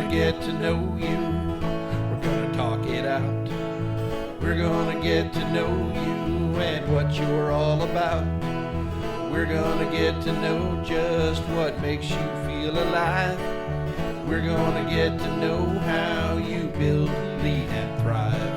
gonna get to know you. We're gonna talk it out. We're gonna get to know you and what you're all about. We're gonna get to know just what makes you feel alive. We're gonna get to know how you build, lead, and thrive.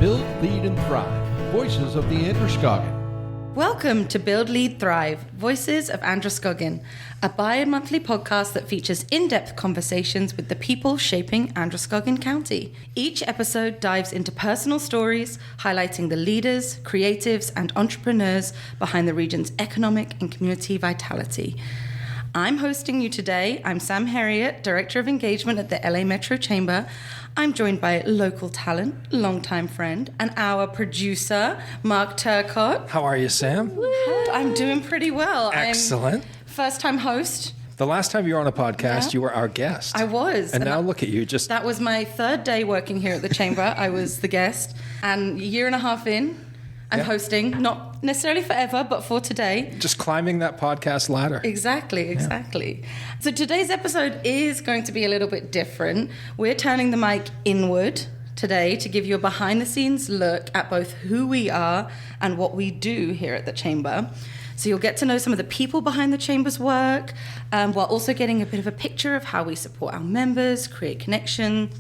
Build, Lead, and Thrive. Voices of the Androscoggin. Welcome to Build, Lead, Thrive, Voices of Androscoggin, a bi-monthly podcast that features in-depth conversations with the people shaping Androscoggin County. Each episode dives into personal stories, highlighting the leaders, creatives, and entrepreneurs behind the region's economic and community vitality. I'm hosting you today. I'm Sam Herriot, Director of Engagement at the LA Metro Chamber. I'm joined by local talent, longtime friend, and our producer, Mark Turcott. How are you, Sam? I'm doing pretty well. Excellent. I'm first-time host. The last time you were on a podcast, you were our guest. I was. And now look at you. That was my third day working here at the Chamber. I was the guest. And a year and a half in, I'm hosting, not necessarily forever, but for today. Just climbing that podcast ladder. Exactly. Yeah. So today's episode is going to be a little bit different. We're turning the mic inward today to give you a behind-the-scenes look at both who we are and what we do here at the Chamber. So you'll get to know some of the people behind the Chamber's work, while also getting a bit of a picture of how we support our members, create connections,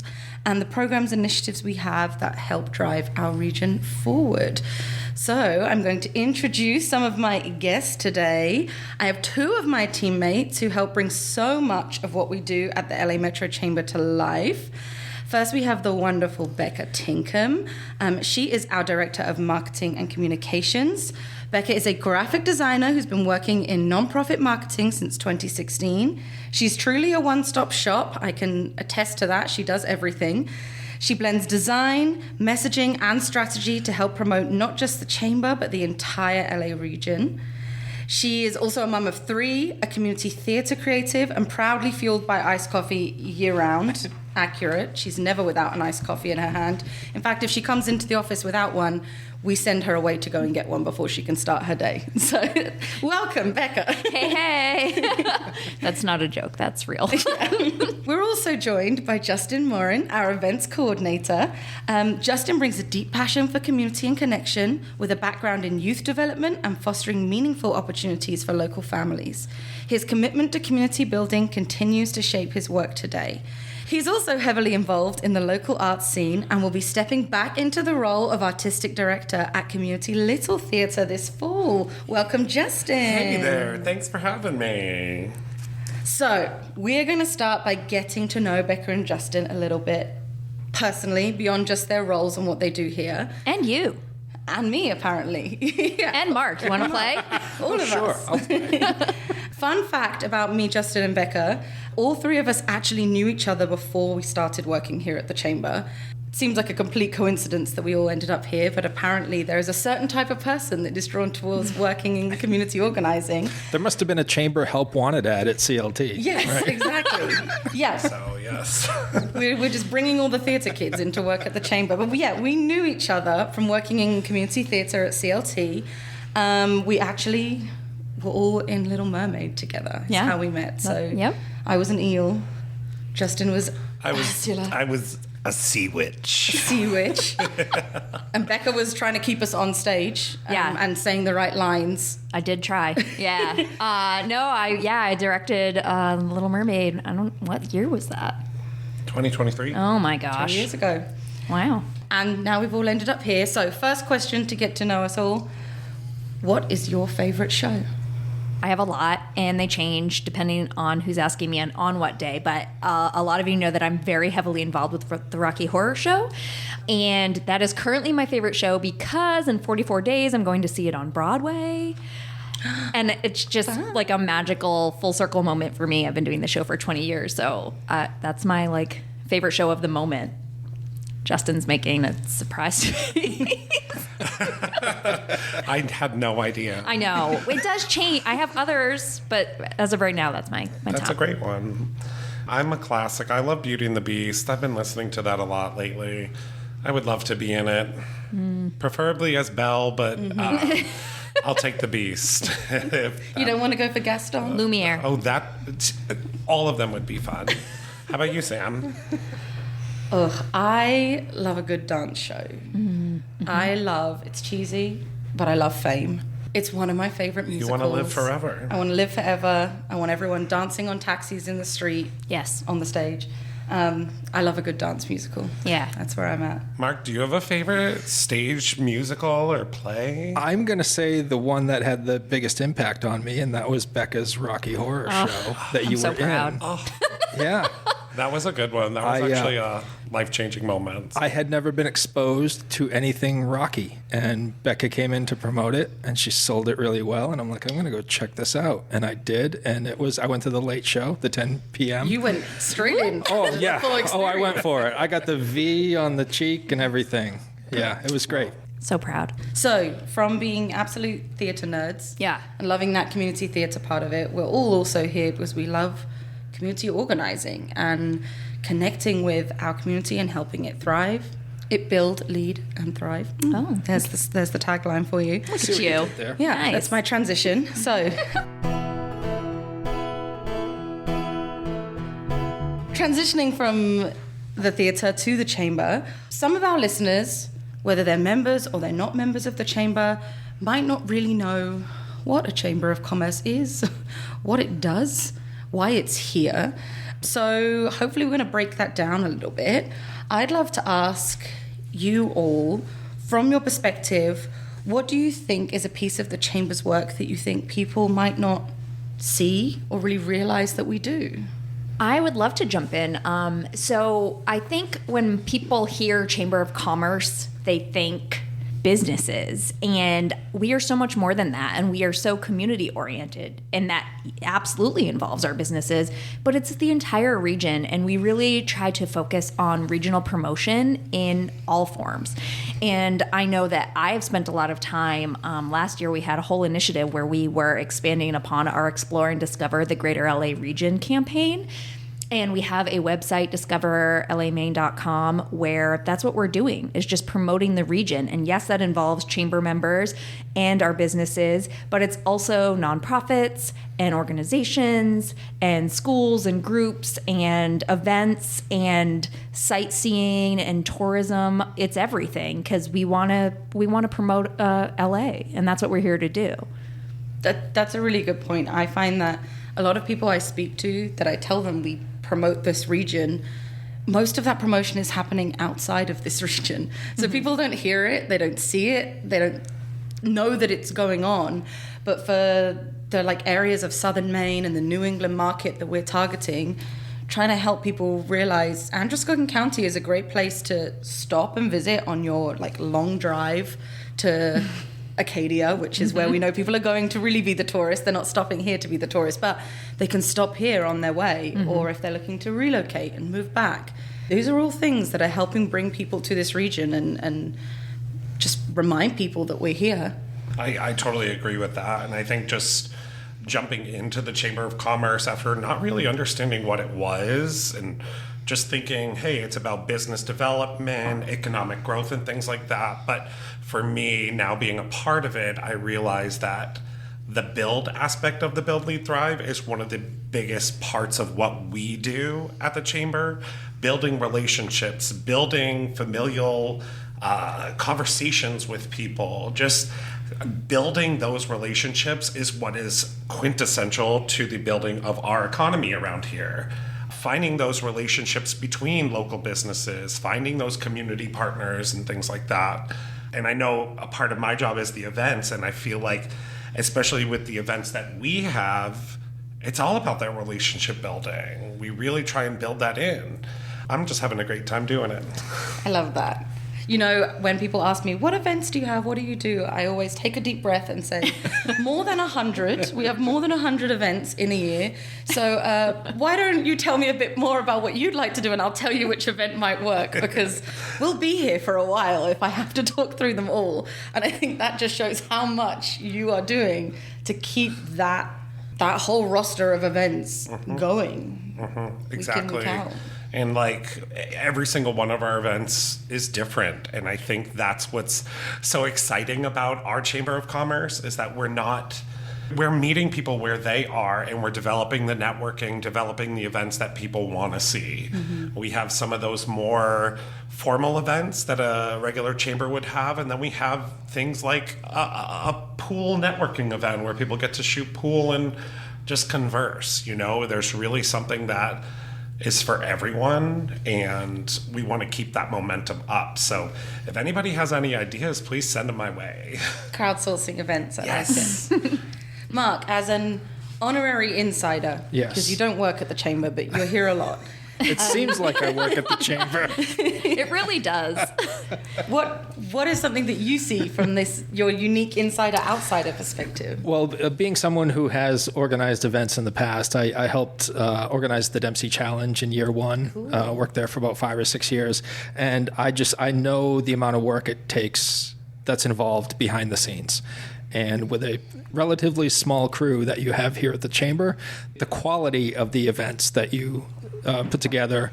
and the programs and initiatives we have that help drive our region forward. So I'm going to introduce some of my guests today. I have two of my teammates who help bring so much of what we do at the LA Metro Chamber to life. First, we have the wonderful Becca Tinkham. She is our Director of Marketing and Communications. Becca is a graphic designer who's been working in nonprofit marketing since 2016. She's truly a one-stop shop. I can attest to that. She does everything. She blends design, messaging, and strategy to help promote not just the Chamber, but the entire LA region. She is also a mum of three, a community theatre creative, and proudly fueled by iced coffee year-round. Accurate. She's never without an iced coffee in her hand. In fact, if she comes into the office without one, we send her away to go and get one before she can start her day. So, welcome, Becca. Hey. That's not a joke. That's real. We're also joined by Justin Morin, our events coordinator. Justin brings a deep passion for community and connection with a background in youth development and fostering meaningful opportunities for local families. His commitment to community building continues to shape his work today. He's also heavily involved in the local arts scene and will be stepping back into the role of artistic director at Community Little Theatre this fall. Welcome, Justin. Hey there. Thanks for having me. So, we're going to start by getting to know Becca and Justin a little bit personally, beyond just their roles and what they do here. And you. And me, apparently. Yeah. And Mark. You want to play? All of us. Fun fact about me, Justin, and Becca, all three of us actually knew each other before we started working here at the Chamber. It seems like a complete coincidence that we all ended up here, but apparently there is a certain type of person that is drawn towards working in community organising. There must have been a Chamber Help Wanted ad at CLT. Yes, right? Exactly. Yes. So, yes. We're just bringing all the theatre kids into work at the Chamber. But we knew each other from working in community theatre at CLT. We actually were all in Little Mermaid together. That's how we met. So I was an eel. Justin was Ursula. I was a sea witch. A sea witch. And Becca was trying to keep us on stage and saying the right lines. I did try. Yeah. I directed Little Mermaid. What year was that? 2023. Oh my gosh. 2 years ago. Wow. And now we've all ended up here. So first question to get to know us all. What is your favourite show? I have a lot, and they change depending on who's asking me on what day. But a lot of you know that I'm very heavily involved with the Rocky Horror Show. And that is currently my favorite show because in 44 days, I'm going to see it on Broadway. And it's just like a magical full circle moment for me. I've been doing the show for 20 years. So that's my favorite show of the moment. Justin's making a surprise to me. I had no idea. I know. It does change. I have others, but as of right now, that's my That's top. a great one. I'm a classic. I love Beauty and the Beast. I've been listening to that a lot lately. I would love to be in it. Preferably as Belle, but I'll take the Beast. You don't want to go for Gaston? Lumiere. All of them would be fun. How about you, Sam? Ugh, I love a good dance show. It's cheesy, but I love Fame. It's one of my favorite musicals. You want to live forever. I want to live forever. I want everyone dancing on taxis in the street. Yes. On the stage. I love a good dance musical. Yeah. That's where I'm at. Mark, do you have a favorite stage musical or play? I'm going to say the one that had the biggest impact on me, and that was Becca's Rocky Horror Show that you so were proud. in. Yeah. That was a good one. That was actually a life-changing moment. I had never been exposed to anything Rocky, and Becca came in to promote it, and she sold it really well. And I'm like, I'm going to go check this out, and I did. And I went to the late show, the 10 p.m. You went straight in. Oh yeah. Full Oh, I went experience. for it. I got the V on the cheek and everything. Yeah, it was great. So proud. So, from being absolute theatre nerds Yeah. and loving that community theatre part of it, we're all also here because we love community organising and connecting with our community and helping it thrive. It build, lead, and thrive. Oh. There's the tagline for you. Look at See what you. did there. Yeah, Nice. that's my transition. So, transitioning from the theatre to the chamber, some of our listeners, whether they're members or they're not members of the chamber, might not really know what a chamber of commerce is, what it does, why it's here. So hopefully we're going to break that down a little bit. I'd love to ask you all, from your perspective, what do you think is a piece of the chamber's work that you think people might not see or really realize that we do? I would love to jump in. So I think when people hear Chamber of Commerce, they think businesses, and we are so much more than that, and we are so community oriented, and that absolutely involves our businesses, but it's the entire region, and we really try to focus on regional promotion in all forms. And I know that I've spent a lot of time, last year we had a whole initiative where we were expanding upon our Explore and Discover the Greater LA Region campaign. And we have a website, discoverlamaine.com, where that's what we're doing, is just promoting the region. And yes, that involves chamber members and our businesses, but it's also nonprofits and organizations and schools and groups and events and sightseeing and tourism. It's everything, because we want to promote LA, and that's what we're here to do. That's a really good point. I find that a lot of people I speak to, that I tell them we promote this region, most of that promotion is happening outside of this region. So people don't hear it, they don't see it, they don't know that it's going on. But for the areas of southern Maine and the New England market that we're targeting, trying to help people realize Androscoggin County is a great place to stop and visit on your long drive to Acadia, which is where we know people are going to really be the tourists. They're not stopping here to be the tourists, but they can stop here on their way, or if they're looking to relocate and move back. These are all things that are helping bring people to this region and just remind people that we're here. I totally agree with that. And I think just jumping into the Chamber of Commerce after not really understanding what it was and just thinking, hey, it's about business development, economic growth, and things like that. But for me, now being a part of it, I realized that the build aspect of the Build, Lead, Thrive is one of the biggest parts of what we do at the Chamber. Building relationships, building familial conversations with people, just building those relationships is what is quintessential to the building of our economy around here. Finding those relationships between local businesses, finding those community partners and things like that. And I know a part of my job is the events, and I feel like, especially with the events that we have, it's all about that relationship building. We really try and build that in. I'm just having a great time doing it. I love that. You know, when people ask me, what events do you have? What do you do? I always take a deep breath and say, more than 100. We have more than 100 events in a year. So why don't you tell me a bit more about what you'd like to do, and I'll tell you which event might work, because we'll be here for a while if I have to talk through them all. And I think that just shows how much you are doing to keep that whole roster of events going. Exactly. We can count. And every single one of our events is different. And I think that's what's so exciting about our Chamber of Commerce, is that we're not we're meeting people where they are, and we're developing the networking, developing the events that people want to see. We have some of those more formal events that a regular chamber would have, and then we have things like a pool networking event where people get to shoot pool and just converse. There's really something that is for everyone, and we want to keep that momentum up. So if anybody has any ideas, please send them my way. Crowdsourcing events. Yes. Mark, as an honorary insider, Yes. because you don't work at the chamber, but you're here a lot. It seems like I work at the chamber. It really does. What is something that you see from your unique insider-outsider perspective? Well, being someone who has organized events in the past, I helped organize the Dempsey Challenge in year one. Worked there for about 5 or 6 years, and I know the amount of work it takes that's involved behind the scenes. And with a relatively small crew that you have here at the chamber, the quality of the events that you put together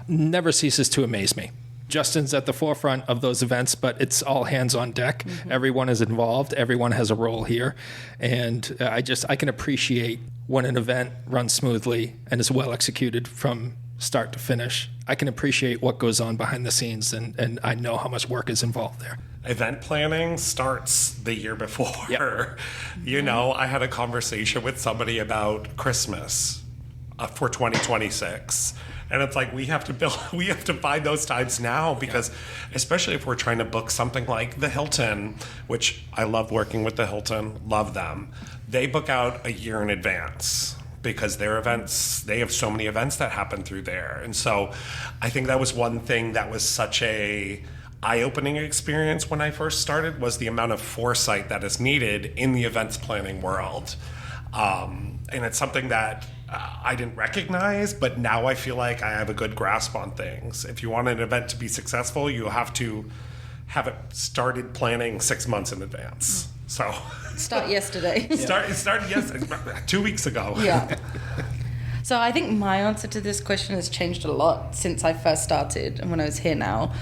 never ceases to amaze me. Justin's at the forefront of those events, but it's all hands on deck. Everyone is involved. Everyone has a role here. And I can appreciate when an event runs smoothly and is well executed from start to finish. I can appreciate what goes on behind the scenes, and I know how much work is involved there. Event planning starts the year before. Yep. I had a conversation with somebody about Christmas for 2026. And it's like, we have to find those times now, because especially if we're trying to book something like the Hilton, which I love working with the Hilton, love them. They book out a year in advance, because their events, they have so many events that happen through there. And so I think that was one thing that was such a eye-opening experience when I first started, was the amount of foresight that is needed in the events planning world. And it's something that I didn't recognize, but now I feel like I have a good grasp on things. If you want an event to be successful, you have to have it started planning 6 months in advance. So Start yesterday. It started yesterday, 2 weeks ago. Yeah. So I think my answer to this question has changed a lot since I first started and when I was here now.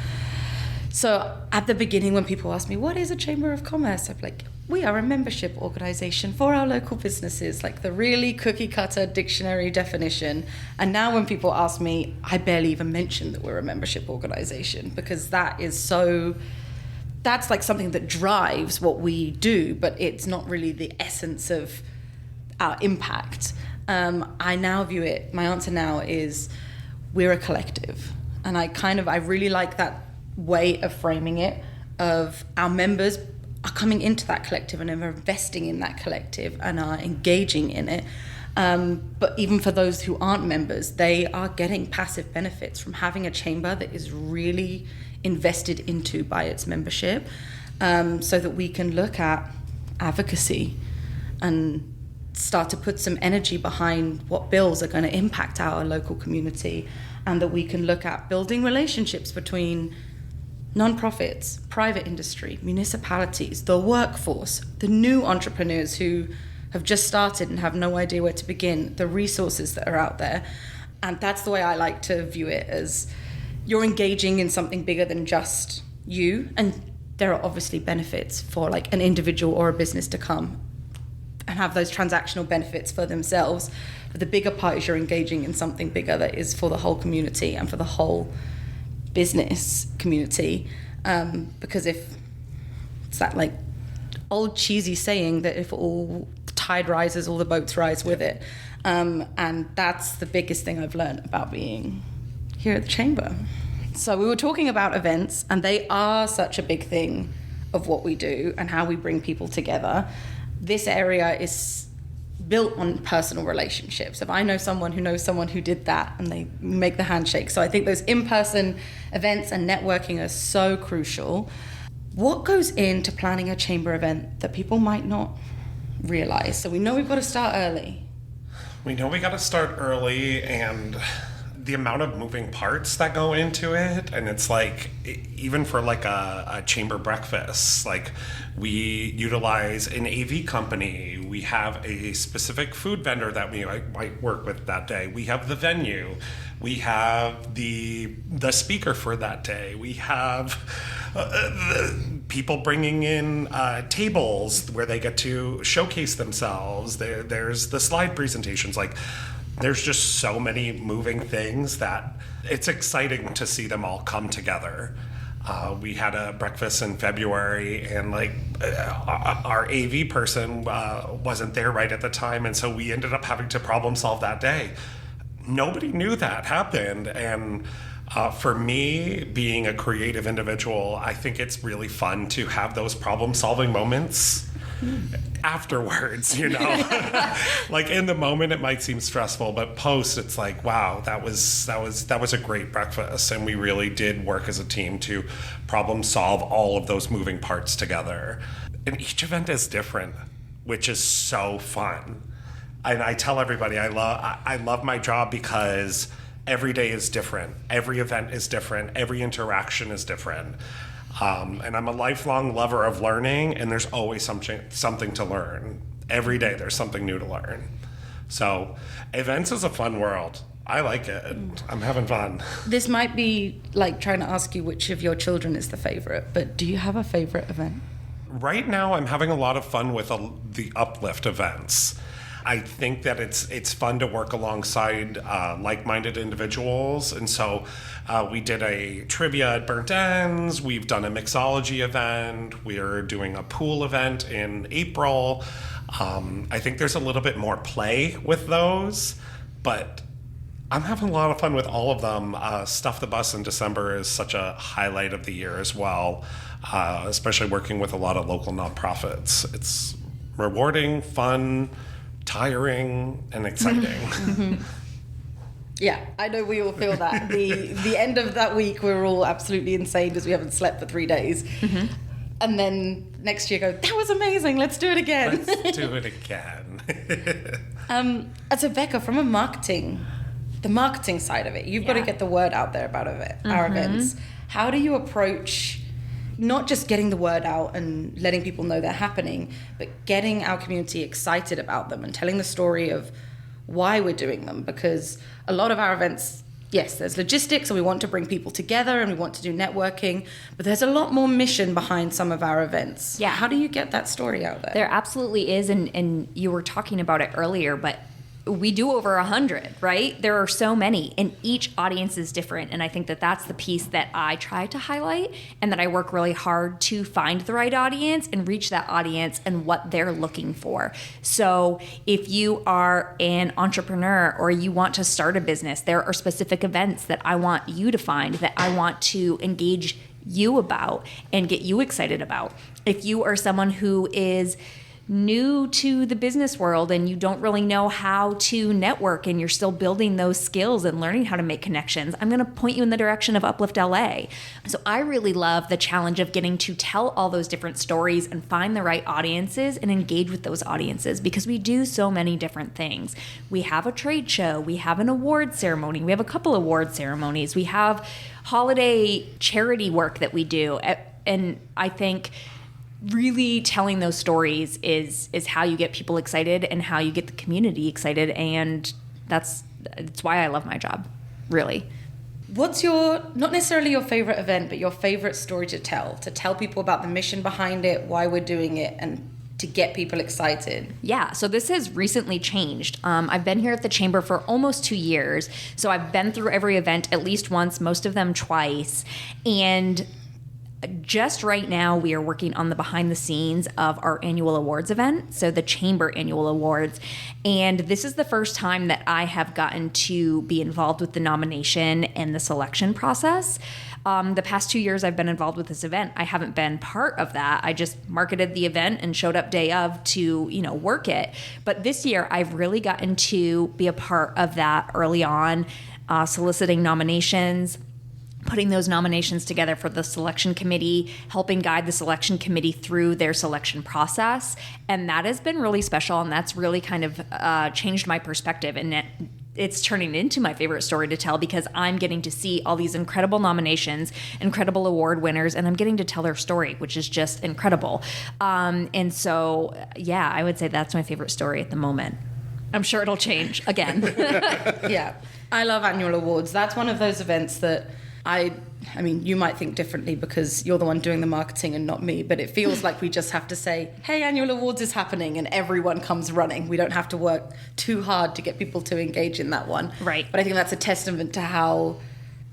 So at the beginning, when people ask me, what is a Chamber of Commerce? I'm like, we are a membership organization for our local businesses, like the really cookie cutter dictionary definition. And now when people ask me, I barely even mention that we're a membership organization, because that's like something that drives what we do, but it's not really the essence of our impact. I now view it, my answer now is, we're a collective. And I really like that way of framing it, of our members are coming into that collective and are investing in that collective and are engaging in it. But even for those who aren't members, they are getting passive benefits from having a chamber that is really invested into by its membership, so that we can look at advocacy and start to put some energy behind what bills are going to impact our local community, and that we can look at building relationships between non-profits, private industry, municipalities, the workforce, the new entrepreneurs who have just started and have no idea where to begin, the resources that are out there. And that's the way I like to view it, as you're engaging in something bigger than just you. And there are obviously benefits for like an individual or a business to come and have those transactional benefits for themselves. But the bigger part is you're engaging in something bigger that is for the whole community and for the whole business community. Because if it's that like old cheesy saying that if all the tide rises, all the boats rise with it. And that's the biggest thing I've learned about being here at the Chamber. So we were talking about events, and they are such a big thing of what we do and how we bring people together. This area is built on personal relationships. If I know someone who knows someone who did that, and they make the handshake. So I think those in-person events and networking are so crucial. What goes into planning a chamber event that people might not realize? So we know we've got to start early. We know we got to start early, and the amount of moving parts that go into it. And it's like, even for like a chamber breakfast, like we utilize an AV company. We have a specific food vendor that we might work with that day. We have the venue. We have the speaker for that day. We have people bringing in tables where they get to showcase themselves. There's the slide presentations. Like, there's just so many moving things that it's exciting to see them all come together. We had a breakfast in February, and our AV person wasn't there right at the time, and so we ended up having to problem solve that day. Nobody knew that happened, and for me, being a creative individual, I think it's really fun to have those problem solving moments afterwards, Like, in the moment it might seem stressful, but post it's like, wow, that was a great breakfast, and we really did work as a team to problem solve all of those moving parts together. And each event is different, which is so fun. And I tell everybody I love my job because every day is different, every event is different, every interaction is different. And I'm a lifelong lover of learning, and there's always something to learn. Every day there's something new to learn. So events is a fun world. I like it. I'm having fun. This might be like trying to ask you which of your children is the favorite, but do you have a favorite event? Right now I'm having a lot of fun with the Uplift events. I think that it's fun to work alongside like-minded individuals. And so we did a trivia at Burnt Ends. We've done a mixology event. We're doing a pool event in April. I think there's a little bit more play with those, but I'm having a lot of fun with all of them. Stuff the Bus in December is such a highlight of the year as well, especially working with a lot of local nonprofits. It's rewarding, fun, tiring, and exciting. Yeah, I know we all feel that. The end of that week, we're all absolutely insane because we haven't slept for 3 days. Mm-hmm. And then next year go, that was amazing, let's do it again. Let's do it again. So Becca, from the marketing side of it, you've got to get the word out there about our events. How do you approach not just getting the word out and letting people know they're happening, but getting our community excited about them and telling the story of why we're doing them? Because a lot of our events, yes, there's logistics and we want to bring people together and we want to do networking, but there's a lot more mission behind some of our events. Yeah. How do you get that story out there? There absolutely is, and you were talking about it earlier, but we do over 100, right? There are so many, and each audience is different. And I think that that's the piece that I try to highlight, and that I work really hard to find the right audience and reach that audience and what they're looking for. So if you are an entrepreneur or you want to start a business, there are specific events that I want you to find, that I want to engage you about and get you excited about. If you are someone who is new to the business world and you don't really know how to network and you're still building those skills and learning how to make connections, I'm going to point you in the direction of Uplift LA. So I really love the challenge of getting to tell all those different stories and find the right audiences and engage with those audiences, because we do so many different things. We have a trade show, we have an award ceremony, we have a couple award ceremonies, we have holiday charity work that we do. And I think really telling those stories is how you get people excited and how you get the community excited, and that's why I love my job, really. What's your, not necessarily your favorite event, but your favorite story to tell people about the mission behind it, why we're doing it, and to get people excited? Yeah, so this has recently changed. I've been here at the Chamber for almost 2 years, so I've been through every event at least once, most of them twice, and just right now, we are working on the behind the scenes of our annual awards event, so the Chamber Annual Awards. And this is the first time that I have gotten to be involved with the nomination and the selection process. The past 2 years I've been involved with this event, I haven't been part of that. I just marketed the event and showed up day of to, work it. But this year, I've really gotten to be a part of that early on, soliciting nominations, putting those nominations together for the selection committee, helping guide the selection committee through their selection process. And that has been really special, and that's really kind of changed my perspective. And it's turning into my favorite story to tell, because I'm getting to see all these incredible nominations, incredible award winners, and I'm getting to tell their story, which is just incredible. And so, yeah, I would say that's my favorite story at the moment. I'm sure it'll change again. Yeah, I love annual awards. That's one of those events that I mean, you might think differently because you're the one doing the marketing and not me, but it feels like we just have to say, hey, annual awards is happening, and everyone comes running. We don't have to work too hard to get people to engage in that one. Right. But I think that's a testament to how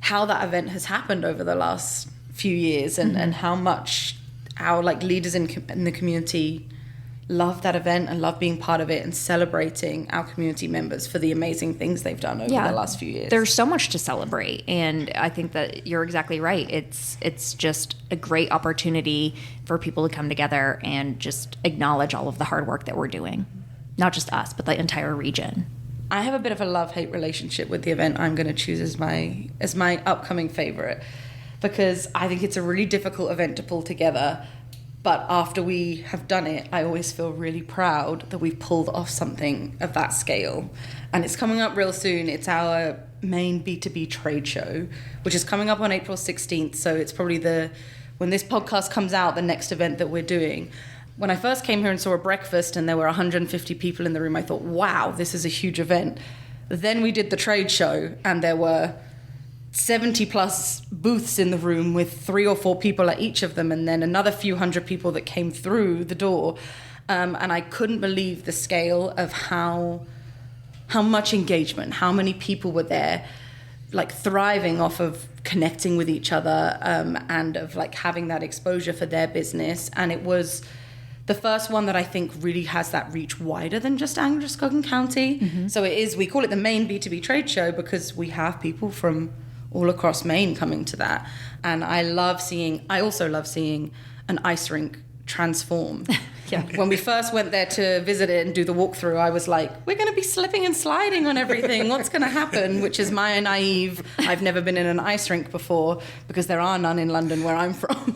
that event has happened over the last few years, and how much our like leaders in the community love that event and love being part of it and celebrating our community members for the amazing things they've done over the last few years. There's so much to celebrate, and I think that you're exactly right. It's just a great opportunity for people to come together and just acknowledge all of the hard work that we're doing. Not just us, but the entire region. I have a bit of a love-hate relationship with the event I'm going to choose as my upcoming favorite, because I think it's a really difficult event to pull together. But after we have done it, I always feel really proud that we've pulled off something of that scale. And it's coming up real soon. It's our main B2B trade show, which is coming up on April 16th. So it's probably when this podcast comes out, the next event that we're doing. When I first came here and saw a breakfast and there were 150 people in the room, I thought, wow, this is a huge event. Then we did the trade show and there were 70 plus booths in the room with 3 or 4 people at each of them, and then another few hundred people that came through the door. And I couldn't believe the scale of how much engagement, how many people were there, like thriving off of connecting with each other, and of like having that exposure for their business. And it was the first one that I think really has that reach wider than just Androscoggin County. Mm-hmm. So we call it the Maine B2B trade show because we have people from all across Maine coming to that. And I also love seeing an ice rink transform. Yeah. When we first went there to visit it and do the walkthrough, I was like, we're going to be slipping and sliding on everything. What's going to happen? Which is my naive, I've never been in an ice rink before because there are none in London where I'm from.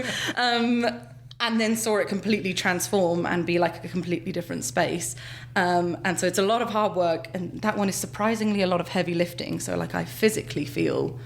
And then saw it completely transform and be like a completely different space. And so it's a lot of hard work, and that one is surprisingly a lot of heavy lifting. So like I physically feel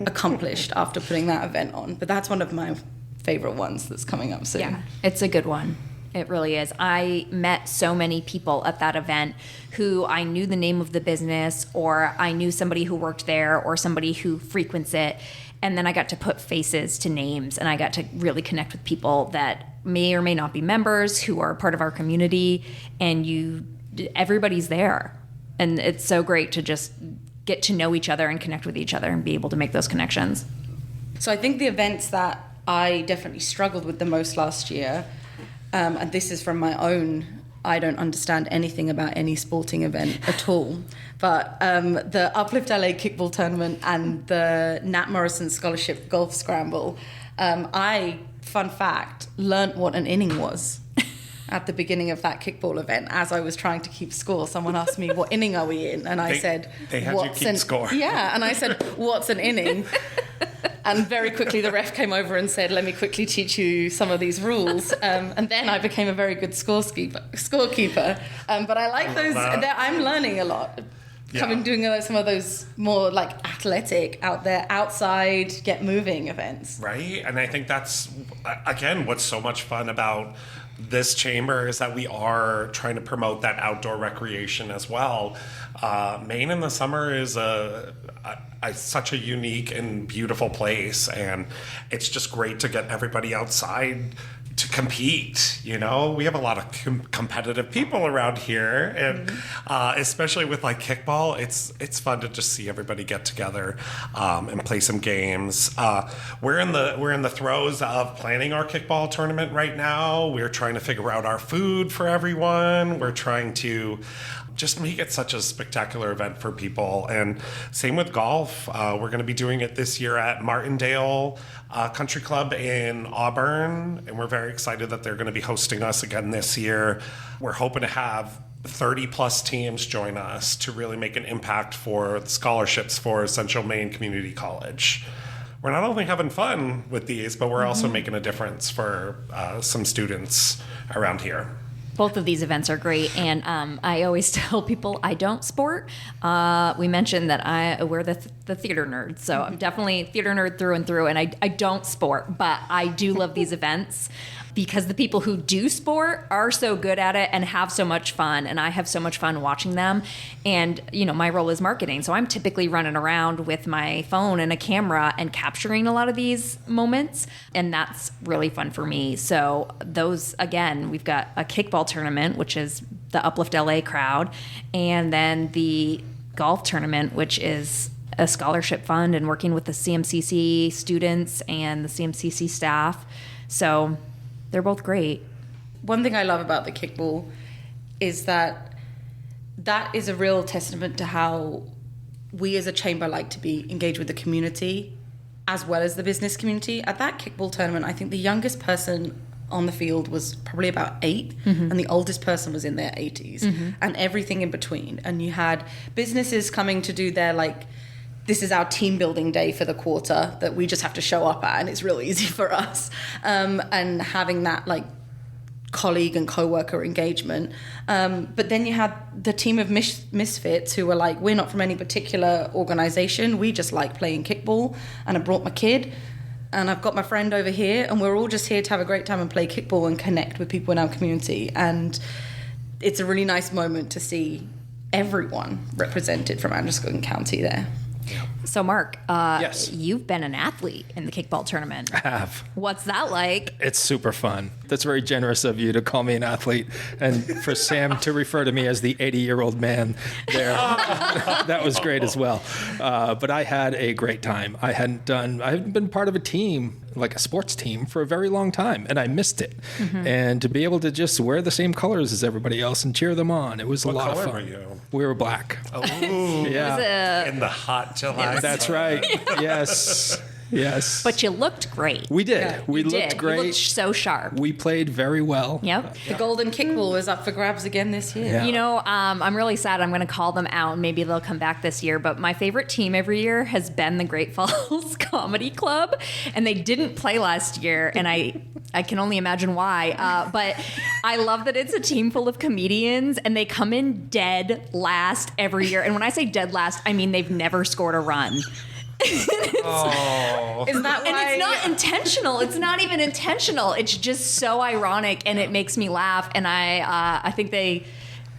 accomplished after putting that event on. But that's one of my favorite ones that's coming up soon. Yeah, it's a good one. It really is. I met so many people at that event who I knew the name of the business, or I knew somebody who worked there, or somebody who frequents it. And then I got to put faces to names, and I got to really connect with people that may or may not be members, who are part of our community, and everybody's there. And it's so great to just get to know each other and connect with each other and be able to make those connections. So I think the events that I definitely struggled with the most last year, and this is from my own, I don't understand anything about any sporting event at all, but the Uplift LA kickball tournament and the Nat Morrison Scholarship Golf Scramble, fun fact, learnt what an inning was at the beginning of that kickball event. As I was trying to keep score, someone asked me, what inning are we in? And I said, they had you keep score. Yeah, and I said, what's an inning? And very quickly the ref came over and said, let me quickly teach you some of these rules. And then I became a very good scorekeeper. But I like those. I'm learning a lot. Doing some of those more like athletic, out there, outside, get moving events. Right. And I think that's, again, what's so much fun about this chamber is that we are trying to promote that outdoor recreation as well. Maine in the summer is such a unique and beautiful place, and it's just great to get everybody outside to compete. You know, we have a lot of competitive people around here, and especially with like kickball, it's fun to just see everybody get together and play some games. We're in the throes of planning our kickball tournament right now. We're trying to figure out our food for everyone. We're trying to just make it such a spectacular event for people. And same with golf. We're going to be doing it this year at Martindale Country Club in Auburn, and we're very excited that they're going to be hosting us again this year. We're hoping to have 30 plus teams join us to really make an impact for the scholarships for Central Maine Community College. We're not only having fun with these, but we're also making a difference for some students around here. Both of these events are great, and I always tell people I don't sport. We mentioned that we're the theater nerds, so I'm definitely a theater nerd through and through, and I don't sport, but I do love these events. because the people who do sport are so good at it and have so much fun. And I have so much fun watching them. And, my role is marketing. So I'm typically running around with my phone and a camera and capturing a lot of these moments. And that's really fun for me. So those, again, we've got a kickball tournament, which is the Uplift LA crowd. And then the golf tournament, which is a scholarship fund and working with the CMCC students and the CMCC staff. So they're both great. One thing I love about the kickball is that is a real testament to how we as a chamber like to be engaged with the community as well as the business community. At that kickball tournament, I think the youngest person on the field was probably about 8, and the oldest person was in their 80s, and everything in between. And you had businesses coming to do their, this is our team building day for the quarter that we just have to show up at, and it's real easy for us. And having that colleague and co-worker engagement. But then you had the team of misfits who were like, we're not from any particular organization. We just like playing kickball. And I brought my kid and I've got my friend over here, and we're all just here to have a great time and play kickball and connect with people in our community. And it's a really nice moment to see everyone represented from Androscoggin County there. So, Mark, yes. You've been an athlete in the kickball tournament. I have. What's that like? It's super fun. That's very generous of you to call me an athlete, and for Sam to refer to me as the 80-year-old man there. That was great as well. But I had a great time. I hadn't been part of a team, like a sports team, for a very long time, and I missed it. And to be able to just wear the same colors as everybody else and cheer them on, it was a lot of fun. What color were you? We were black. Oh, yeah. In the hot July. That's right. Yes. Yes. But you looked great. We did. Yeah, we looked great. You looked so sharp. We played very well. Yep. The golden kickball is up for grabs again this year. Yeah. I'm really sad. I'm going to call them out, and maybe they'll come back this year. But my favorite team every year has been the Great Falls Comedy Club, and they didn't play last year, and I can only imagine why. But I love that it's a team full of comedians, and they come in dead last every year. And when I say dead last, I mean they've never scored a run. Oh. Is that why? And it's not intentional. It's not even intentional. It's just so ironic, and it makes me laugh. And I think they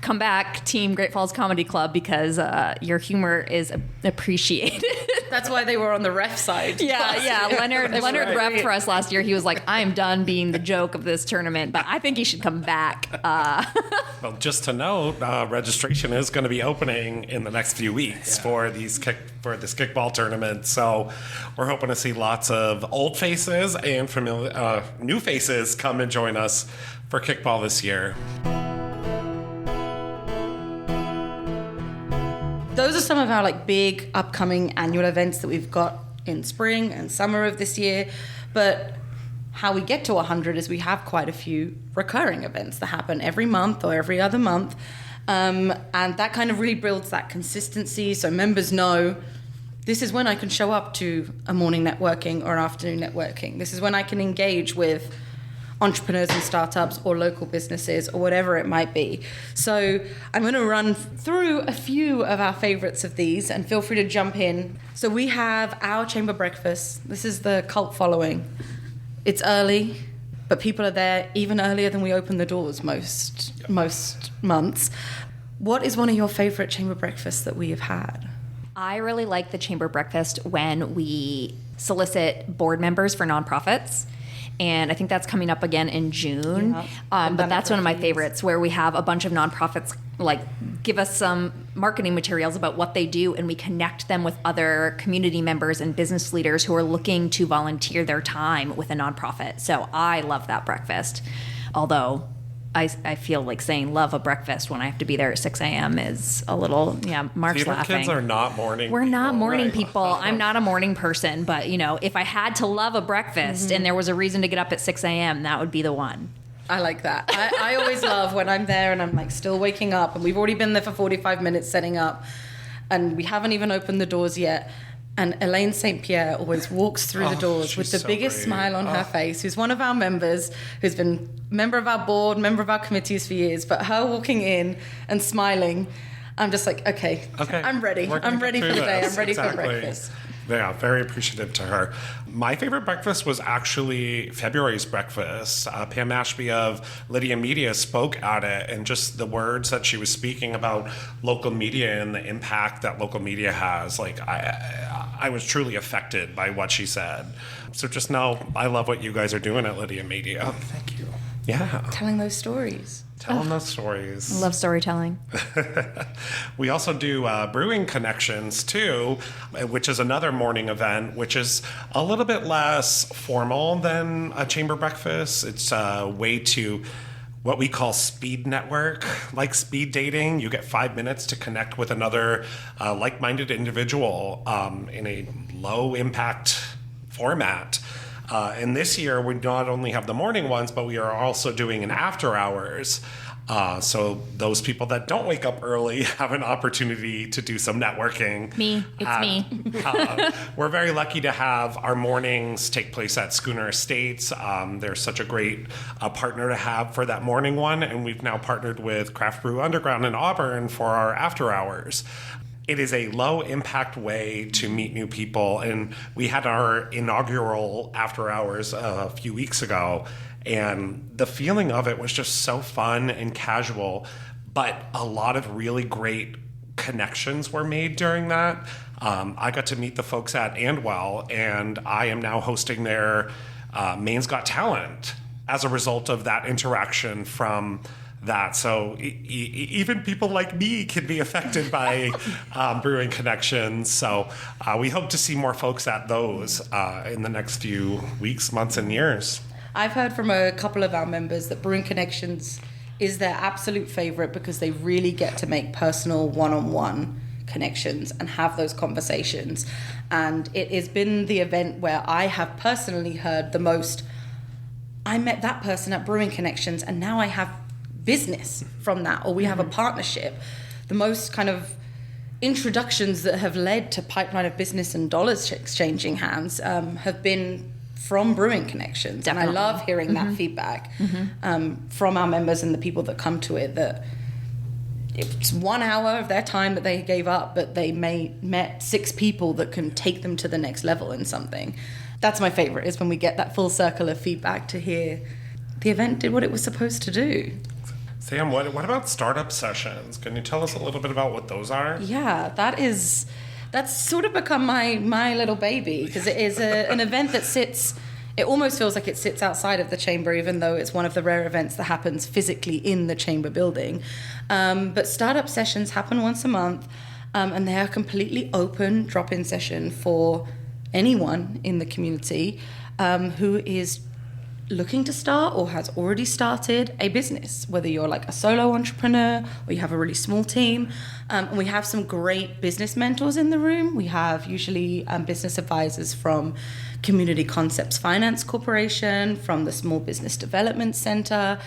come back, Team Great Falls Comedy Club, because your humor is appreciated. That's why they were on the ref side. Yeah. Leonard right. ref for us last year. He was like, I'm done being the joke of this tournament, but I think he should come back. Well, just to note, registration is going to be opening in the next few weeks for this kickball tournament. So we're hoping to see lots of old faces and new faces come and join us for kickball this year. Those are some of our big upcoming annual events that we've got in spring and summer of this year. But how we get to 100 is we have quite a few recurring events that happen every month or every other month. And that kind of really builds that consistency, so members know this is when I can show up to a morning networking or an afternoon networking. This is when I can engage with entrepreneurs and startups or local businesses or whatever it might be. So I'm going to run through a few of our favorites of these, and feel free to jump in. So we have our chamber breakfast. This is the cult following. It's early, but people are there even earlier than we open the doors most months. What is one of your favorite chamber breakfasts that we have had? I really like the chamber breakfast when we solicit board members for nonprofits. And I think that's coming up again in June. Yeah. But that's one of my favorites, where we have a bunch of nonprofits give us some marketing materials about what they do, and we connect them with other community members and business leaders who are looking to volunteer their time with a nonprofit. So I love that breakfast. Although I feel like saying love a breakfast when I have to be there at 6 a.m. is a little, Mark's Theater laughing. kids are not morning We're people, not morning right? people. I'm not a morning person, but if I had to love a breakfast and there was a reason to get up at 6 a.m., that would be the one. I like that. I always love when I'm there and I'm still waking up, and we've already been there for 45 minutes setting up, and we haven't even opened the doors yet. And Elaine St. Pierre always walks through the doors with the so biggest great. smile on her face, who's one of our members, who's been member of our board, member of our committees for years. But her walking in and smiling, I'm just like, okay. I'm ready. I'm ready for the day. I'm ready for breakfast. Yeah, very appreciative to her. My favorite breakfast was actually February's breakfast. Pam Ashby of Lydia Media spoke at it, and just the words that she was speaking about local media and the impact that local media has. Like, I was truly affected by what she said. So just know I love what you guys are doing at Lydia Media. Oh, thank you. Yeah. Telling those stories. Telling those stories. I love storytelling. We also do Brewing Connections, too, which is another morning event, which is a little bit less formal than a chamber breakfast. It's a way to what we call speed network, like speed dating. You get 5 minutes to connect with another like-minded individual in a low-impact format. And this year, we not only have the morning ones, but we are also doing an after hours. So those people that don't wake up early have an opportunity to do some networking. Me. It's me. We're very lucky to have our mornings take place at Schooner Estates. They're such a great partner to have for that morning one. And we've now partnered with Craft Brew Underground in Auburn for our after hours. It is a low-impact way to meet new people, and we had our inaugural after hours a few weeks ago, and the feeling of it was just so fun and casual, but a lot of really great connections were made during that. I got to meet the folks at Andwell, and I am now hosting their Maine's Got Talent as a result of that interaction from that. So even people like me can be affected by Brewing Connections. So we hope to see more folks at those in the next few weeks, months, and years. I've heard from a couple of our members that Brewing Connections is their absolute favorite because they really get to make personal one-on-one connections and have those conversations. And it has been the event where I have personally heard the most, I met that person at Brewing Connections and now I have business from that, or we have a partnership. The most kind of introductions that have led to pipeline of business and dollars exchanging hands have been from Brewing Connections. Definitely. And I love hearing that feedback from our members and the people that come to it, that it's 1 hour of their time that they gave up, but they met 6 people that can take them to the next level in something. That's my favorite, is when we get that full circle of feedback to hear the event did what it was supposed to do. Sam, what about startup sessions? Can you tell us a little bit about what those are? Yeah, that's sort of become my little baby, because it is an event that sits, it almost feels like it sits outside of the chamber, even though it's one of the rare events that happens physically in the chamber building. But startup sessions happen once a month, and they are completely open drop-in session for anyone in the community who is looking to start or has already started a business, whether you're like a solo entrepreneur or you have a really small team. And we have some great business mentors in the room. We have usually business advisors from Community Concepts Finance Corporation, from the Small Business Development Center.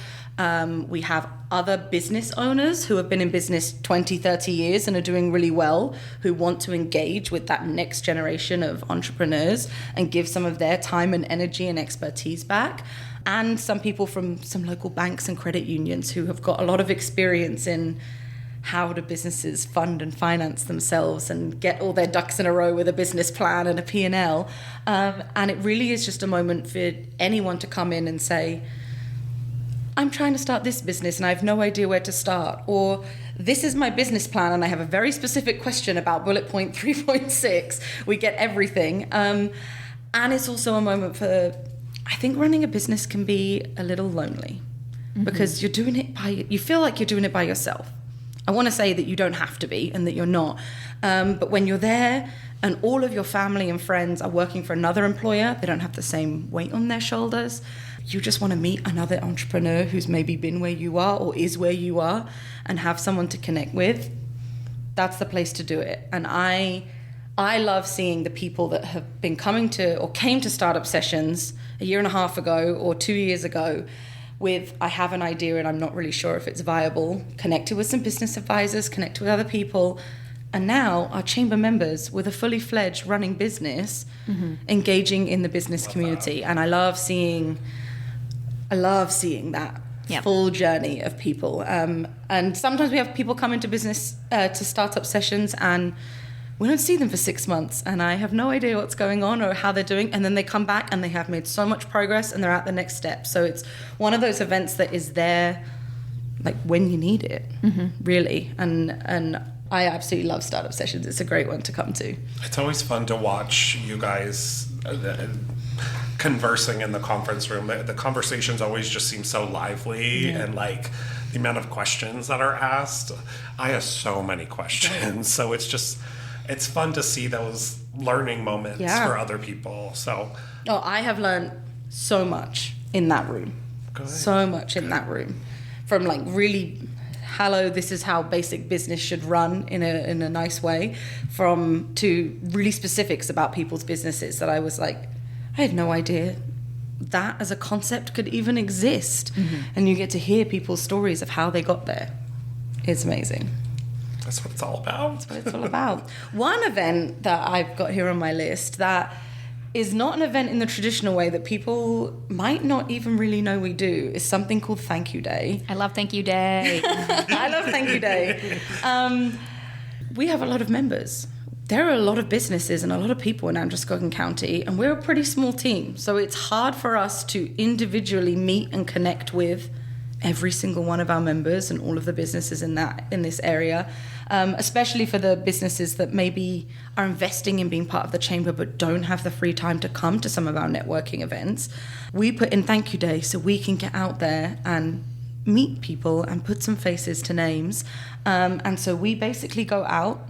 We have other business owners who have been in business 20, 30 years and are doing really well, who want to engage with that next generation of entrepreneurs and give some of their time and energy and expertise back. And some people from some local banks and credit unions who have got a lot of experience in how do businesses fund and finance themselves and get all their ducks in a row with a business plan and a P&L. And it really is just a moment for anyone to come in and say, I'm trying to start this business and I have no idea where to start. Or this is my business plan and I have a very specific question about bullet point 3.6. We get everything. And it's also a moment for, I think running a business can be a little lonely because you're doing it you feel like you're doing it by yourself. I want to say that you don't have to be and that you're not. But when you're there and all of your family and friends are working for another employer, they don't have the same weight on their shoulders. You just want to meet another entrepreneur who's maybe been where you are or is where you are and have someone to connect with. That's the place to do it. And I love seeing the people that have been coming to or came to startup sessions a year and a half ago or 2 years ago with, I have an idea and I'm not really sure if it's viable, connected with some business advisors, connected with other people, and now our chamber members with a fully fledged running business, engaging in the business community. And I love seeing that full journey of people. And sometimes we have people come into business to startup sessions and we don't see them for 6 months, and I have no idea what's going on or how they're doing. And then they come back and they have made so much progress and they're at the next step. So it's one of those events that is there like when you need it, really. And I absolutely love startup sessions. It's a great one to come to. It's always fun to watch you guys conversing in the conference room. The conversations always just seem so lively, and like the amount of questions that are asked. I have so many questions, so it's fun to see those learning moments for other people. So, I have learned so much in that room. Good. So much in that room, from like really, hello, this is how basic business should run in a nice way, to really specifics about people's businesses that I was like, I had no idea that as a concept could even exist. And you get to hear people's stories of how they got there. It's amazing. That's what it's all about. That's what it's all about. One event that I've got here on my list that is not an event in the traditional way that people might not even really know we do is something called Thank You Day. I love Thank You Day. I love Thank You Day. We have a lot of members. There are a lot of businesses and a lot of people in Androscoggin County, and we're a pretty small team. So it's hard for us to individually meet and connect with every single one of our members and all of the businesses in this area, especially for the businesses that maybe are investing in being part of the chamber but don't have the free time to come to some of our networking events. We put in Thank You Day so we can get out there and meet people and put some faces to names. And so we basically go out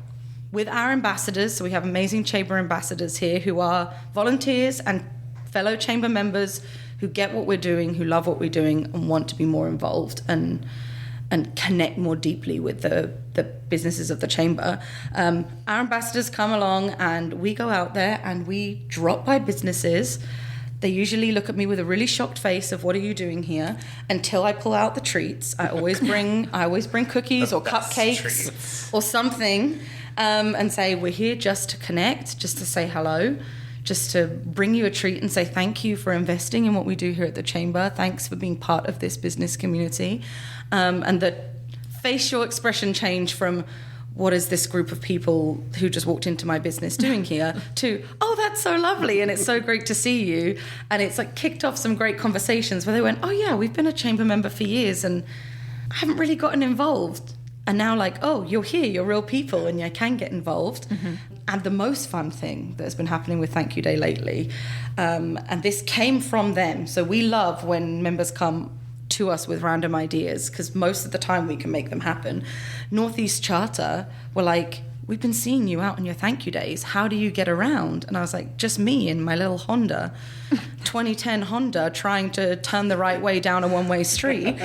with our ambassadors. So we have amazing chamber ambassadors here who are volunteers and fellow chamber members who get what we're doing, who love what we're doing, and want to be more involved and connect more deeply with the businesses of the chamber. Our ambassadors come along and we go out there and we drop by businesses. They usually look at me with a really shocked face of, what are you doing here? Until I pull out the treats. I always bring cookies or cupcakes or something, and say, we're here just to connect, just to say hello, just to bring you a treat and say thank you for investing in what we do here at the chamber. Thanks for being part of this business community. And the facial expression change from, what is this group of people who just walked into my business doing here, to, oh, that's so lovely and it's so great to see you. And it's like kicked off some great conversations where they went, oh yeah, we've been a chamber member for years and I haven't really gotten involved. And now, like, oh, you're here, you're real people, and you can get involved. And the most fun thing that's been happening with Thank You Day lately, and this came from them. So we love when members come to us with random ideas, because most of the time we can make them happen. Northeast Charter were like, we've been seeing you out on your Thank You Days. How do you get around? And I was like, just me in my little Honda, 2010 Honda, trying to turn the right way down a one-way street.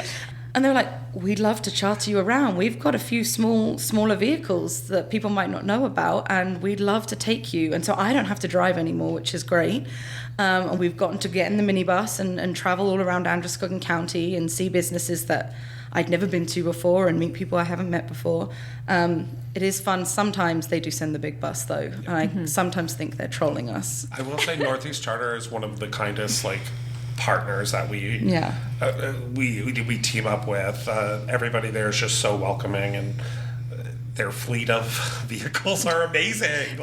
And they were like, we'd love to charter you around. We've got a few smaller vehicles that people might not know about, and we'd love to take you. And so I don't have to drive anymore, which is great. And we've gotten to get in the minibus and travel all around Androscoggin County and see businesses that I'd never been to before and meet people I haven't met before. It is fun. Sometimes they do send the big bus, though. And I sometimes think they're trolling us. I will say Northeast Charter is one of the kindest, partners that we team up with. Everybody there is just so welcoming, and their fleet of vehicles are amazing.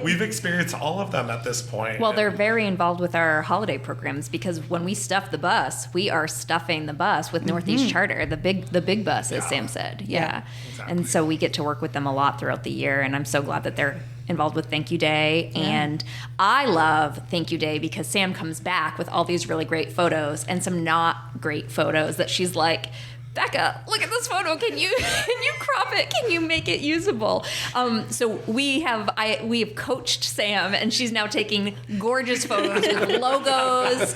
We've experienced all of them at this point. Well, they're very involved with our holiday programs, because when we stuff the bus, we are stuffing the bus with Northeast Charter, the big bus, as Sam said. Yeah. Exactly. And so we get to work with them a lot throughout the year, and I'm so glad that they're involved with Thank You Day. And I love Thank You Day because Sam comes back with all these really great photos and some not great photos that she's like, Becca, look at this photo. Can you crop it? Can you make it usable? So we have coached Sam, and she's now taking gorgeous photos with logos,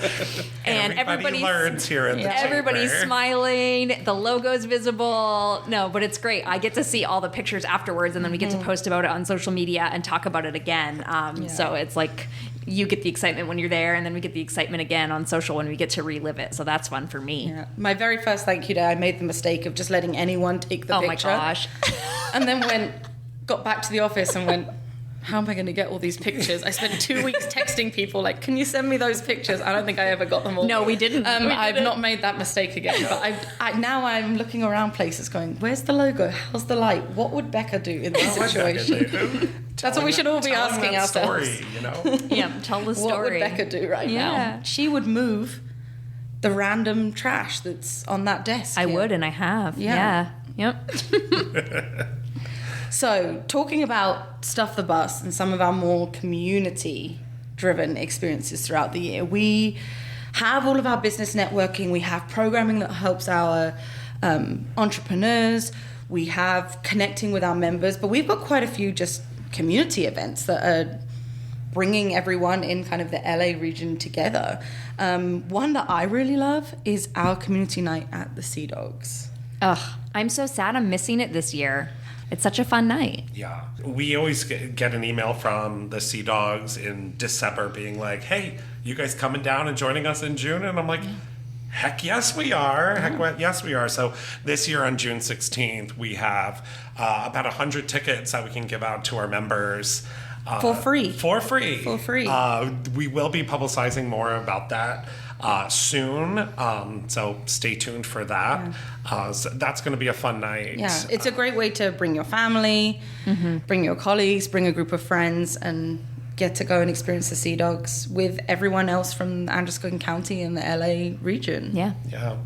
and everybody learns here at the everybody's chamber. Smiling. The logo's visible. No, but it's great. I get to see all the pictures afterwards, and then we get to post about it on social media and talk about it again. So it's like, you get the excitement when you're there, and then we get the excitement again on social when we get to relive it. So that's fun for me. Yeah. My very first Thank You Day, I made the mistake of just letting anyone take the picture. Oh my gosh. And then got back to the office and went, how am I going to get all these pictures? I spent 2 weeks texting people like, can you send me those pictures? I don't think I ever got them all. No, we didn't. I've not made that mistake again. But now I'm looking around places going, where's the logo? How's the light? What would Becca do in this situation? That's what we should all be asking ourselves. Story, you know? Yeah, tell the story. What would Becca do right now? She would move the random trash that's on that desk. I would, and I have. Yeah. Yep. So, talking about Stuff the Bus and some of our more community-driven experiences throughout the year, we have all of our business networking. We have programming that helps our entrepreneurs. We have connecting with our members. But we've got quite a few just community events that are bringing everyone in kind of the LA region together. One that I really love is our community night at the Sea Dogs. Ugh, I'm so sad I'm missing it this year. It's such a fun night. Yeah. We always get an email from the Sea Dogs in December being like, hey, you guys coming down and joining us in June? And I'm like, heck yes, we are. Yes, we are. So this year on June 16th, we have about 100 tickets that we can give out to our members. For free. For free. For free. We will be publicizing more about that soon. So stay tuned for that. So that's going to be a fun night. Yeah, it's a great way to bring your family, bring your colleagues, bring a group of friends, and get to go and experience the Sea Dogs with everyone else from Androscoggin County and the LA region. Yeah. Yeah.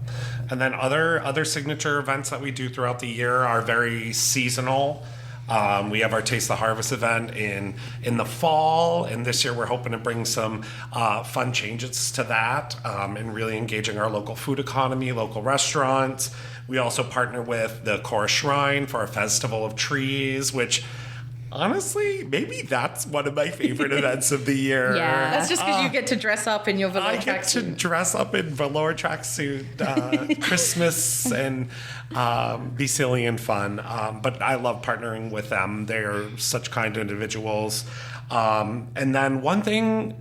And then other signature events that we do throughout the year are very seasonal. We have our Taste the Harvest event in the fall, and this year we're hoping to bring some fun changes to that and really engaging our local food economy, local restaurants. We also partner with the Cora Shrine for our Festival of Trees, which honestly, maybe that's one of my favorite events of the year. Yeah. That's just because you get to dress up in your velour I get to tracksuit. dress up in velour tracksuit, Christmas, and be silly and fun. But I love partnering with them. They're such kind individuals. And then one thing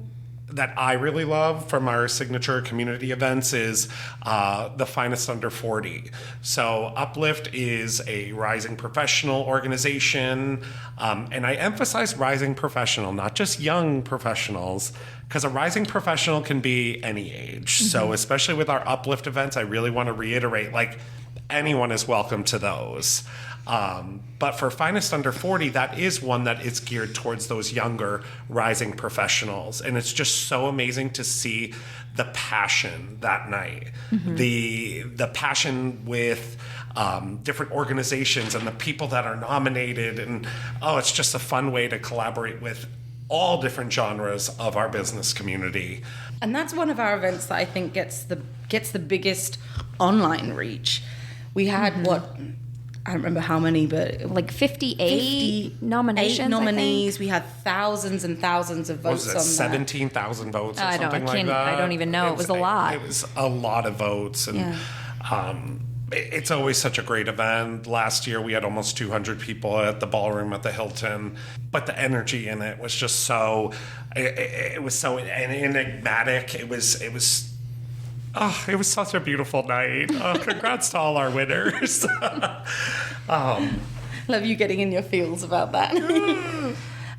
that I really love from our signature community events is the Finest Under 40. So Uplift is a rising professional organization, and I emphasize rising professional, not just young professionals, because a rising professional can be any age. So especially with our Uplift events, I really want to reiterate, like, anyone is welcome to those. But for Finest Under 40, that is one that is geared towards those younger rising professionals. And it's just so amazing to see the passion that night. The passion with different organizations and the people that are nominated. And, it's just a fun way to collaborate with all different genres of our business community. And that's one of our events that I think gets the biggest online reach. We had I don't remember how many, but Like 58 nominations. 8 nominees. We had thousands and thousands of votes Was it on 17,000 votes or something like that? I don't even know. It was a lot. It was a lot of votes. And it's always such a great event. Last year we had almost 200 people at the ballroom at the Hilton. But the energy in it was just so, it was so enigmatic. It was such a beautiful night. Congrats to all our winners. Love you getting in your feels about that.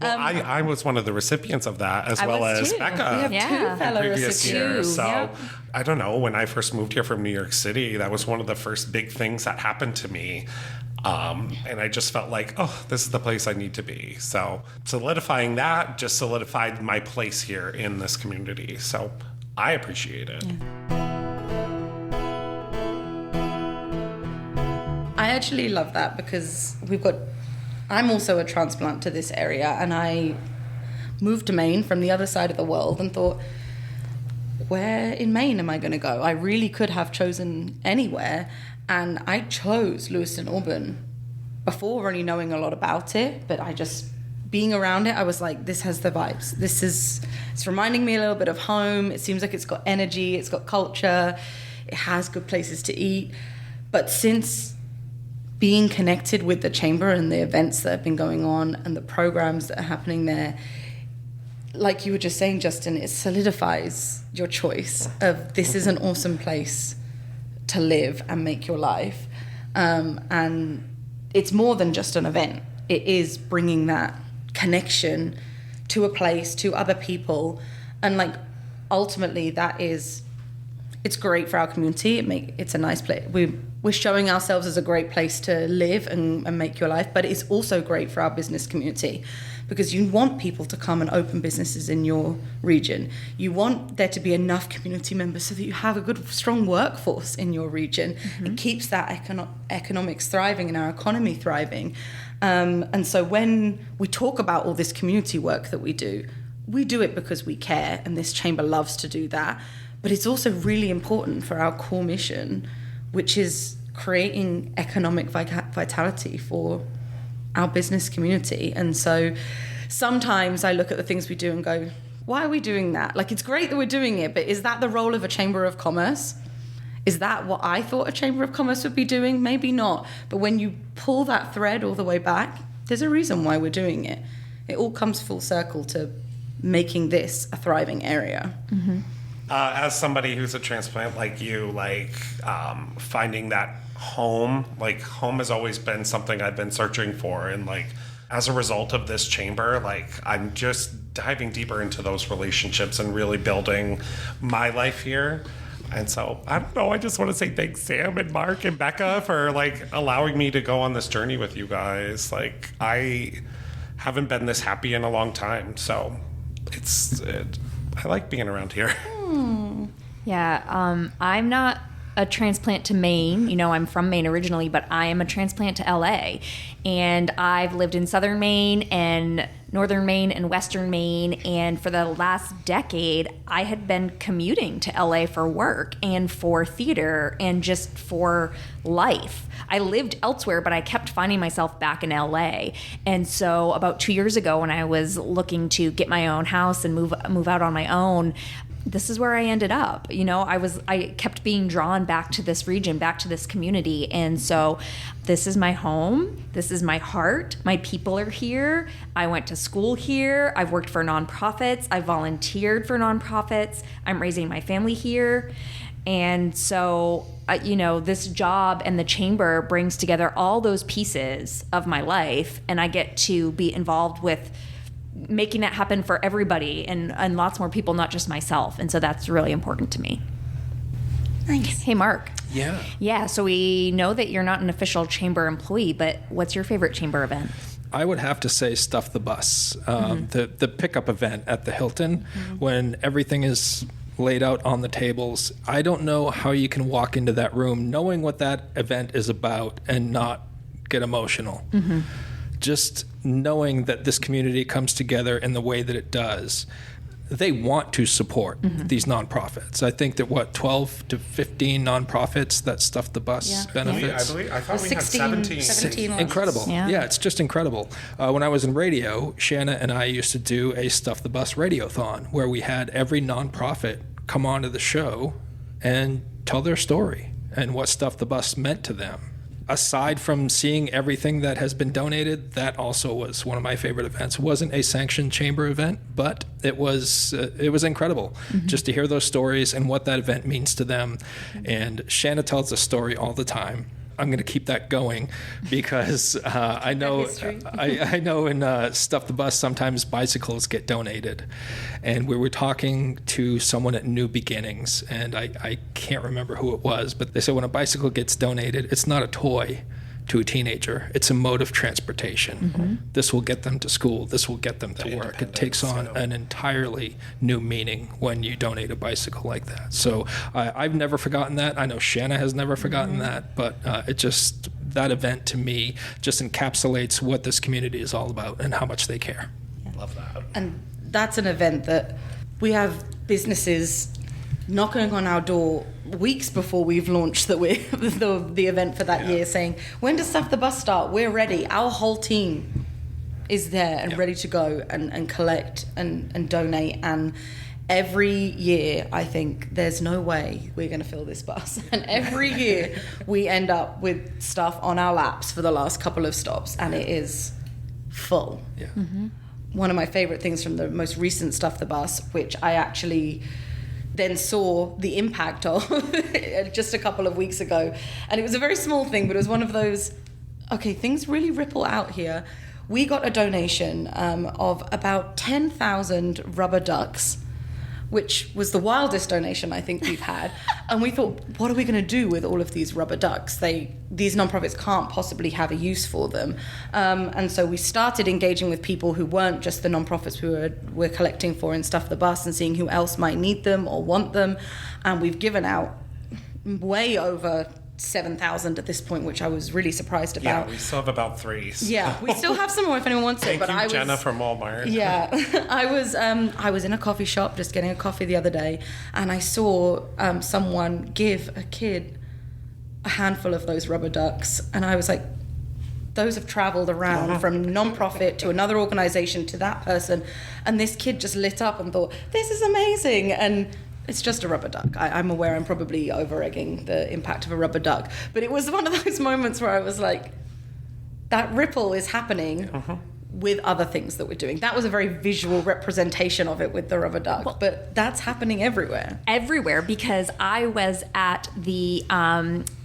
Well, I was one of the recipients of that, as I well was as too. Becca. We have 2 fellow Previous year. recipients. So Yep. I don't know, when I first moved here from New York City, that was one of the first big things that happened to me. And I just felt like, this is the place I need to be. So solidifying that just solidified my place here in this community. So I appreciate it. I actually love that because I'm also a transplant to this area, and I moved to Maine from the other side of the world and thought, where in Maine am I going to go? I really could have chosen anywhere, and I chose Lewiston Auburn before really knowing a lot about it, but being around it, I was like, this has the vibes. It's reminding me a little bit of home. It seems like it's got energy, it's got culture, it has good places to eat. But since being connected with the chamber and the events that have been going on and the programs that are happening there, like you were just saying, Justin, it solidifies your choice of this is an awesome place to live and make your life. And it's more than just an event. It is bringing that connection to a place, to other people. And like, ultimately it's great for our community. It's a nice place. We're showing ourselves as a great place to live and make your life, but it's also great for our business community, because you want people to come and open businesses in your region. You want there to be enough community members so that you have a good, strong workforce in your region. It keeps that economics thriving and our economy thriving. And so when we talk about all this community work that we do it because we care, and this chamber loves to do that. But it's also really important for our core mission, which is creating economic vitality for our business community. And so sometimes I look at the things we do and go, why are we doing that? Like, it's great that we're doing it, but is that the role of a chamber of commerce? Is that what I thought a chamber of commerce would be doing? Maybe not. But when you pull that thread all the way back, there's a reason why we're doing it. It all comes full circle to making this a thriving area. As somebody who's a transplant like you, finding that home has always been something I've been searching for. And as a result of this chamber, I'm just diving deeper into those relationships and really building my life here. And so, I don't know, I just want to say thanks, Sam and Mark and Becca, for allowing me to go on this journey with you guys. I haven't been this happy in a long time. So I like being around here. Yeah, I'm not a transplant to Maine. I'm from Maine originally, but I am a transplant to LA. And I've lived in southern Maine and northern Maine and western Maine. And for the last decade, I had been commuting to LA for work and for theater and just for life. I lived elsewhere, but I kept finding myself back in LA. And so about 2 years ago, when I was looking to get my own house and move out on my own, this is where I ended up. I kept being drawn back to this region, back to this community. And so this is my home. This is my heart. My people are here. I went to school here. I've worked for nonprofits. I volunteered for nonprofits. I'm raising my family here. And so, this job and the chamber brings together all those pieces of my life. And I get to be involved with making that happen for everybody and lots more people, not just myself. And so that's really important to me. Nice. Hey, Mark. Yeah. Yeah, so we know that you're not an official chamber employee, but what's your favorite chamber event? I would have to say Stuff the Bus, the pickup event at the Hilton, when everything is laid out on the tables. I don't know how you can walk into that room knowing what that event is about and not get emotional. Just knowing that this community comes together in the way that it does. They want to support these nonprofits. I think that 12 to 15 nonprofits that Stuff the Bus benefits. I thought we had 17. Incredible. Yeah, it's just incredible. When I was in radio, Shanna and I used to do a Stuff the Bus radiothon where we had every nonprofit come onto the show and tell their story and what Stuff the Bus meant to them. Aside from seeing everything that has been donated, that also was one of my favorite events. It wasn't a sanctioned chamber event, but it was incredible just to hear those stories and what that event means to them. And Shanna tells the story all the time. I'm going to keep that going because I know I know in Stuff the Bus sometimes bicycles get donated, and we were talking to someone at New Beginnings, and I can't remember who it was, but they said when a bicycle gets donated, it's not a toy to a teenager. It's a mode of transportation. This will get them to school. This will get them to work. It takes on an entirely new meaning when you donate a bicycle like that. So I've never forgotten that. I know Shanna has never forgotten that, but that event to me just encapsulates what this community is all about and how much they care. Love that. And that's an event that we have businesses knocking on our door weeks before we've launched the event for that year, saying, when does Stuff the Bus start? We're ready. Our whole team is there and ready to go and collect and donate. And every year I think there's no way we're going to fill this bus. And every year we end up with stuff on our laps for the last couple of stops, and it is full. Yeah. One of my favorite things from the most recent Stuff the Bus, which I actually then saw the impact of just a couple of weeks ago. And it was a very small thing, but it was one of those, okay, things really ripple out here. we got a donation of about 10,000 rubber ducks, which was the wildest donation I think we've had. And we thought, what are we going to do with all of these rubber ducks? These nonprofits can't possibly have a use for them. And so we started engaging with people who weren't just the nonprofits we're collecting for in Stuff the Bus, and seeing who else might need them or want them. And we've given out way over 7,000 at this point, which I was really surprised about. Yeah, we still have about 3. So. Yeah, we still have some more if anyone wants it. Thank you, Jenna from Walmart. Yeah, I was in a coffee shop just getting a coffee the other day, and I saw someone give a kid a handful of those rubber ducks, and I was like, those have traveled around from nonprofit to another organization to that person, and this kid just lit up and thought, this is amazing. And it's just a rubber duck. I'm aware I'm probably over-egging the impact of a rubber duck, but it was one of those moments where I was like, that ripple is happening with other things that we're doing. That was a very visual representation of it with the rubber duck, but that's happening everywhere. Everywhere, because I was at the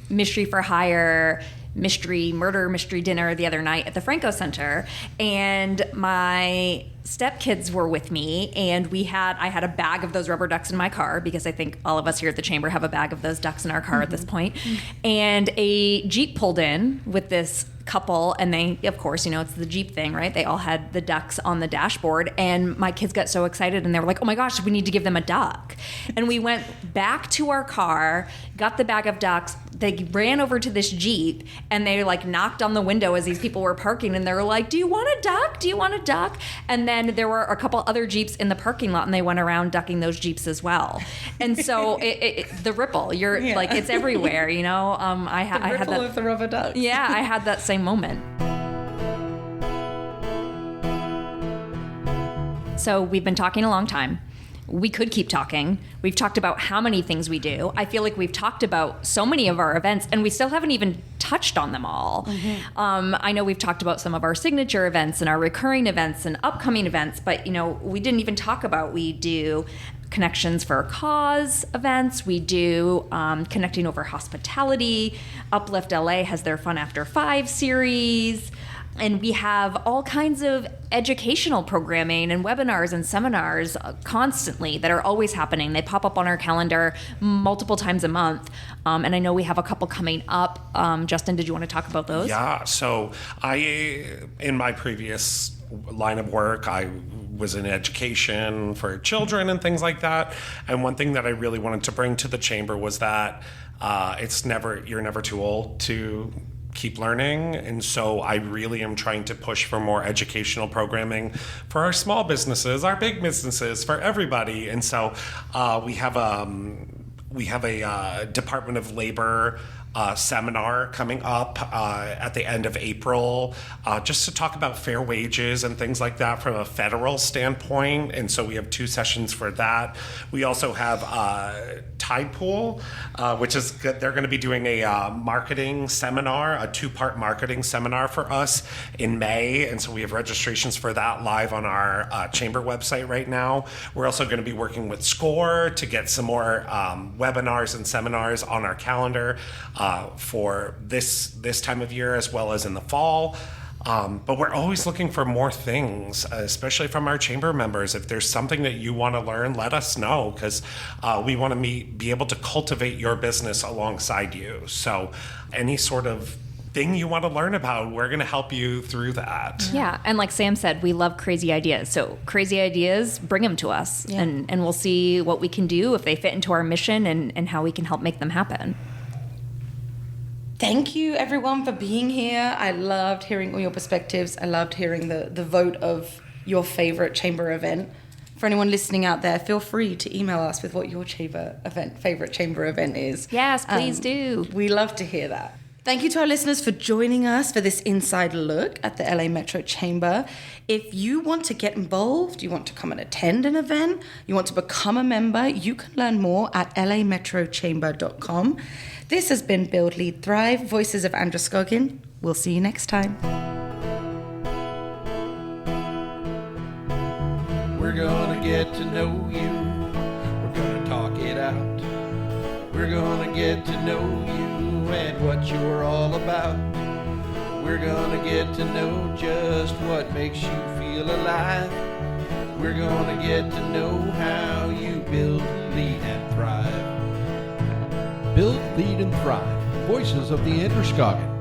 Mystery for Hire murder mystery dinner the other night at the Franco Center, and my stepkids were with me, and I had a bag of those rubber ducks in my car, because I think all of us here at the chamber have a bag of those ducks in our car at this point. And a Jeep pulled in with this couple, and they, of course, it's the Jeep thing, right? They all had the ducks on the dashboard, and my kids got so excited, and they were like, oh my gosh, we need to give them a duck. And we went back to our car, got the bag of ducks, they ran over to this Jeep, and they knocked on the window as these people were parking, and they were like, do you want a duck? Do you want a duck? And then there were a couple other Jeeps in the parking lot, and they went around ducking those Jeeps as well. And so the ripple, it's everywhere, I had that of the rubber ducks. Yeah, I had that same moment. So we've been talking a long time. We could keep talking. We've talked about how many things we do. I feel like we've talked about so many of our events, and we still haven't even touched on them all. I know we've talked about some of our signature events and our recurring events and upcoming events, but we didn't even talk about, we do Connections for a Cause events. We do Connecting Over Hospitality. Uplift LA has their Fun After 5 series. And we have all kinds of educational programming and webinars and seminars constantly that are always happening. They pop up on our calendar multiple times a month. And I know we have a couple coming up. Justin, did you want to talk about those? Yeah. So in my previous line of work, I was in education for children and things like that. And one thing that I really wanted to bring to the chamber was that you're never too old to keep learning. And so I really am trying to push for more educational programming for our small businesses, our big businesses, for everybody. And so we have a Department of Labor seminar coming up at the end of April, just to talk about fair wages and things like that from a federal standpoint. And so we have 2 sessions for that. We also have Tide Pool, which is good. They're going to be doing a marketing seminar, a 2-part marketing seminar for us in May. And so we have registrations for that live on our chamber website right now. We're also going to be working with SCORE to get some more webinars and seminars on our calendar for this time of year, as well as in the fall. But we're always looking for more things, especially from our chamber members. If there's something that you want to learn, let us know, because we want to be able to cultivate your business alongside you. So any sort of thing you want to learn about, we're going to help you through that. Yeah. And like Sam said, we love crazy ideas. So crazy ideas, bring them to us, and we'll see what we can do, if they fit into our mission, and how we can help make them happen. Thank you, everyone, for being here. I loved hearing all your perspectives. I loved hearing the vote of your favorite chamber event. For anyone listening out there, feel free to email us with what your favorite chamber event is. Yes, please do. We love to hear that. Thank you to our listeners for joining us for this inside look at the LA Metro Chamber. If you want to get involved, you want to come and attend an event, you want to become a member, you can learn more at lametrochamber.com. This has been Build, Lead, Thrive, Voices of Androscoggin. We'll see you next time. We're gonna get to know you. We're gonna talk it out. We're gonna get to know you and what you're all about. We're gonna get to know just what makes you feel alive. We're gonna get to know how you build, lead, and thrive. Build, lead, and thrive. Voices of the Androscoggin.